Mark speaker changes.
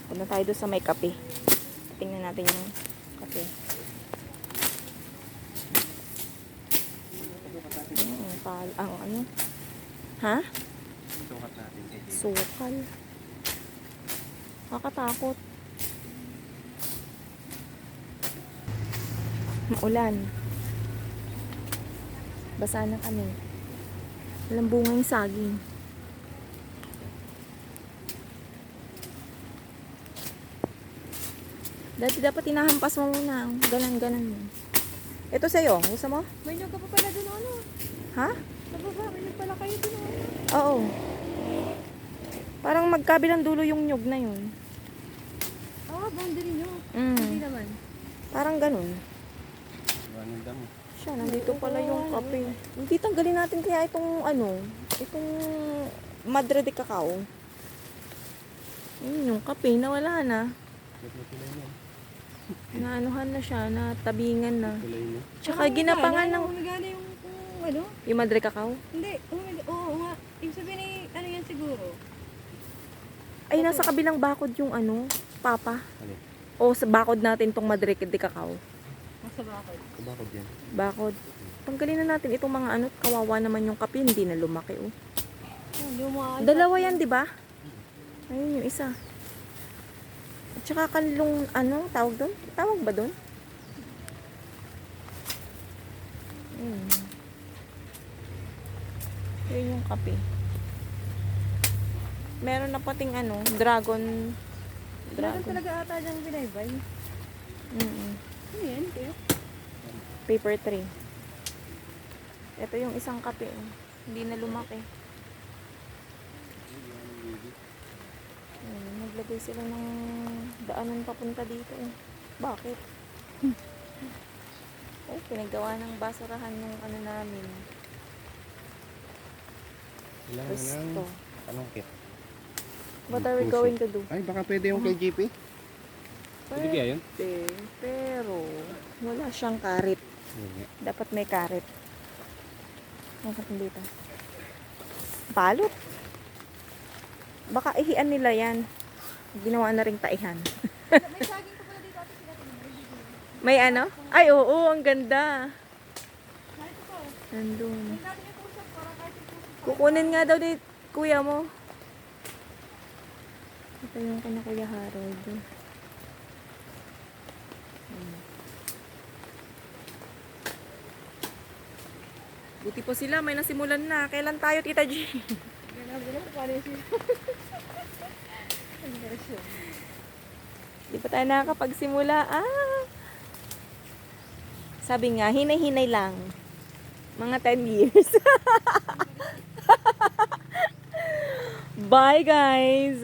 Speaker 1: Punta tayo doon sa may kape. Tingnan natin yung kape. Ang ano? Ha?
Speaker 2: Sukat natin.
Speaker 1: Sukal. Nakakatakot. Maulan. Basa na kami. Walang bunga yung saging. Dati dapat inahampas mo muna. Ganan-ganan mo. Ito sa'yo. Gusto mo?
Speaker 3: May nyog ka pa pala dun, ano?
Speaker 1: Ha?
Speaker 3: Nababa, may nyog pala kayo dun, ano?
Speaker 1: Oo. Parang magkabilang dulo yung nyug na yun.
Speaker 3: Boundary nyo.
Speaker 1: Mm.
Speaker 3: Hindi naman.
Speaker 1: Parang ganun.
Speaker 2: Anong damo?
Speaker 1: Siya, nandito pala yung kape. Hindi tanggalin natin kaya itong itong Madre de Cacao. Yun yung kape, nawala na.
Speaker 2: Kulay mo.
Speaker 1: Naanuhan na siya, natabingan na.
Speaker 2: Kulay mo.
Speaker 1: Tsaka ginapangan ng
Speaker 3: Umigana yung, ano?
Speaker 1: yung Madre Cacao.
Speaker 3: Hindi, oo nga. Ibig sabihin ni, ano yan siguro?
Speaker 1: Ay, nasa kabilang bakod yung papa.
Speaker 2: Ano?
Speaker 1: O sa bakod natin tong Madre de Cacao.
Speaker 3: Nasa bakod.
Speaker 2: Kabakod yan.
Speaker 1: Bakod. Tanggalin na natin itong mga kawawa naman yung kape, hindi na lumaki oh.
Speaker 3: Hindi mo
Speaker 1: Dalawa yan, di ba? Ayun yung isa. At saka kanlong, tawag doon? Tawag ba doon? Yun yung kape. Meron na pating dragon.
Speaker 3: Meron talaga ata diyang binaybay. Ano yan, kayo?
Speaker 1: Paper tray. Ito yung isang kape. Oh. Hindi na lumaki. Naglagay sila ng daanan papunta dito. Eh. Bakit? Oh, pinagawa ng basurahan yung namin.
Speaker 2: Kailangan
Speaker 1: Resto.
Speaker 2: Anong kit?
Speaker 1: What are we going to do?
Speaker 2: Ay, baka pwede yung kay GP. Pwede kaya yun?
Speaker 1: Pero wala siyang karit. Dapat may karit. Ang dito. Balot. Baka ihian nila yan. Ginawa na ring taihan.
Speaker 3: May saging pa pala dito ate sila.
Speaker 1: May Ay, oo, ang ganda.
Speaker 3: Narito pa.
Speaker 1: Nandun.
Speaker 3: May natin yung kusap para kahit yung kusap.
Speaker 1: Kukunin nga daw ni kuya mo. Ito yung kana Kuya Harold. Buti po sila, may nasimulan na. Kailan tayo, Tita G?
Speaker 3: Ganun, paano yung
Speaker 1: Di pa tayo nakakapagsimula. Sabi nga, hinay-hinay lang. Mga 10 years. Bye, guys!